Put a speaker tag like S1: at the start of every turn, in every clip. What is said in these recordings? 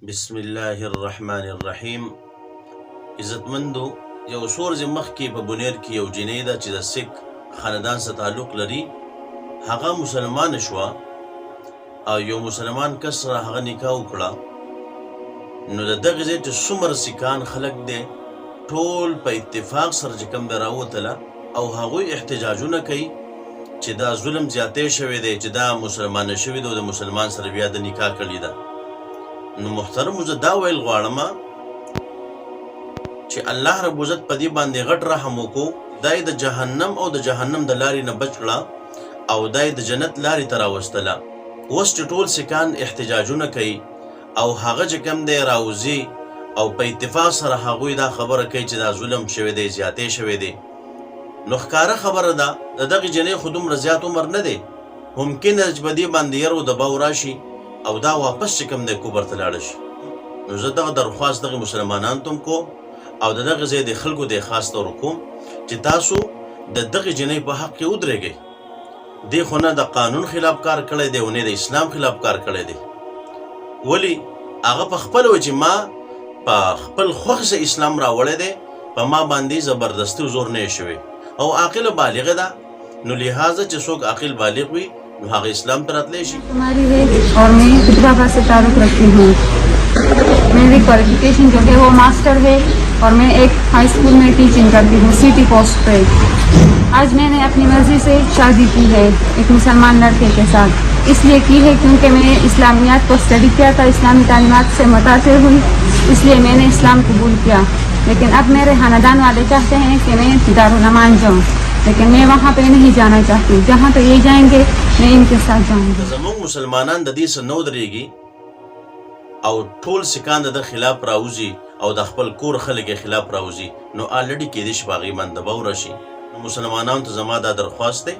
S1: بسم الله الرحمن الرحیم. عزتمندو، یو څو ورځې مخکې په بونیر کې یو جینۍ ده چې د سیک خاندان سره تعلق لري. هغه مسلمانه شوه او یو مسلمان کس سره هغه نکاح وکړه. نو د دغې ځای چې څومره سیکان خلک دی ټول په اتفاق سره چې کوم دی راوتله او هغوی احتجاجونه کوي چې دا ظلم زیاتی شوی دی چې دا مسلمانه شوي دی او د مسلمان سره بیا د نکاح کړې ده. نو محترمو، زه دا ویل غواړم چې الله رب عزت په دې باندې غټ رحم وکړو. دا یې د جهنم او د جهنم د لارې نه بچ کړه او دا یې د جنت لارې ته راوستله. اوس چې ټول سیکان احتجاجونه کوي او هغه چې کوم دی راوځي او په اتفاق سره هغوی دا خبره کوي چې دا ظلم شوی دی، زیاتی شوی دی، نو ښکاره خبره ده د دغې جنۍ خو دومره زیات عمر نه دی. ممکن ده چې په دې باندې یرو دباو راشي او دا واپس چې کوم دی کوبر ته لاړه شي. نو زه دغه درخواست دغې مسلمانانو ته کوم او د دغې ځای د خلکو د خاص طور کوم چې تاسو د دغې جنۍ په حق کې ودرېږئ. دې خو نه د قانون خلاف کار کړی دی او نه د اسلام خلاف کار کړی دی. ولې هغه په خپله وایي چې ما په خپل خوښ سه اسلام راوړی دی، په ما باندې زبردستي زور نه یې شوی او عاقله بالغه ده. نو لہذا چې څوک عاقل بالغ وي نو هغه اسلام ته راتلی شي.
S2: और मैं खुदाबाद से तारुक रखती हूँ. मेरी क्वालिफिकेशन जो है वो मास्टर है और मैं एक हाई स्कूल में टीचिंग करती हूँ सिटी पोस्ट पे. आज मैंने अपनी मर्जी से शादी की है एक मुसलमान लड़के के साथ. इसलिए की है क्योंकि मैंने इस्लामियात को स्टडी किया था, इस्लामी तालीमात से मुतासिर हुई, इसलिए मैंने इस्लाम कबूल किया. लेकिन अब मेरे खानदान वाले चाहते हैं कि मैं दारुल अमान जाऊँ, लेकिन मैं वहाँ पे नहीं जाना चाहती. जहाँ पे ये जाएंगे मैं इनके साथ जाऊँगी.
S1: زموږ مسلمانان د دې څخه نه ودرېږي او ټول سیکان د خلاف راوځي او د خپل کور خلک خلاف راوځي، نو آلریډي کېدای شي په هغې باندې دباو راشي. مسلمانانو ته زما دا درخواست دی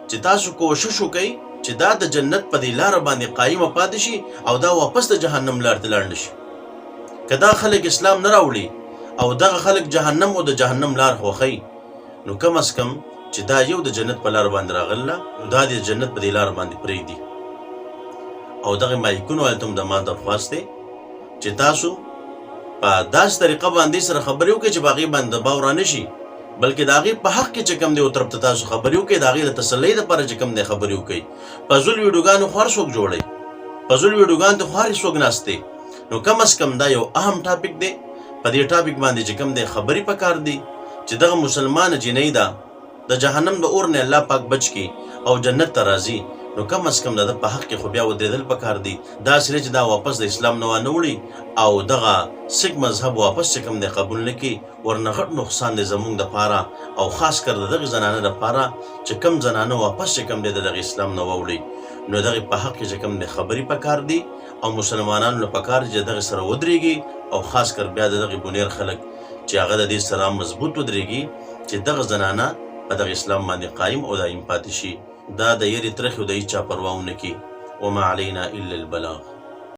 S1: چې تاسو کوشش وکئ چې دا د جنت په دې لاره باندې قایمه پاتې شي او دا واپس د جهنم لار ته لاړ نه شي. که دا خلک اسلام نه راوړي او دغه خلک جهنم او د جهنم لار خوښوي، نو کم از کم چې دا یو د جنت په لار باندې راغله نو دا د جنت په دې لار باندې پرېږدي. او دغه مایکونو والو ته هم د ما درخواست دی چې تاسو په داسې طریقه باندې سره خبرې وکړئ چې په هغې باندې دباو را نه شي، بلکې د هغې په حق کې چې کوم دی یو طرف ته تاسو خبرې وکړئ، د هغې د تسلۍ دپاره چې کوم دی خبرې وکړئ. فضول ویډیوګانو خو هر څوک جوړوي، فضول ویډیوګانو ته خو هر څوک ناست دی. نو کم از کم دا یو اهم ټاپک دی. په دې ټاپک باندې چې کوم دی خبرې پکار دی چې دغه مسلمانه جنۍ ده د جهنم د اور نه الله پاک بچ کی او جنت ته راځي. نو کم از کم د په حق کې خو بیا ودرېدل پکار دی. داسې نه چې دا واپس د اسلام نه وانه وړي او دغه سیک مذهب واپس چې کوم دی قبول نه کړي، ورنه غټ نقصان دی زموږ دپاره او خاص کر د دغې زنانه دپاره چې کوم زنانه واپس چې کوم دی د دغه اسلام نه واوړي. نو دغې په حق کې چې کوم دی خبرې پکار دي او مسلمانانو له پکار چې دغې سره ودرېږي او خاص کر بیا د دغې بونیر خلک چې هغه د دې سره مضبوط ودرېږي چې دغه زنانه په دغه اسلام باندې قایم او دایم پاتې شي. دا د یرې ترخې او د هېچا پروا ونه کړي. وما علینا الا البلاغ.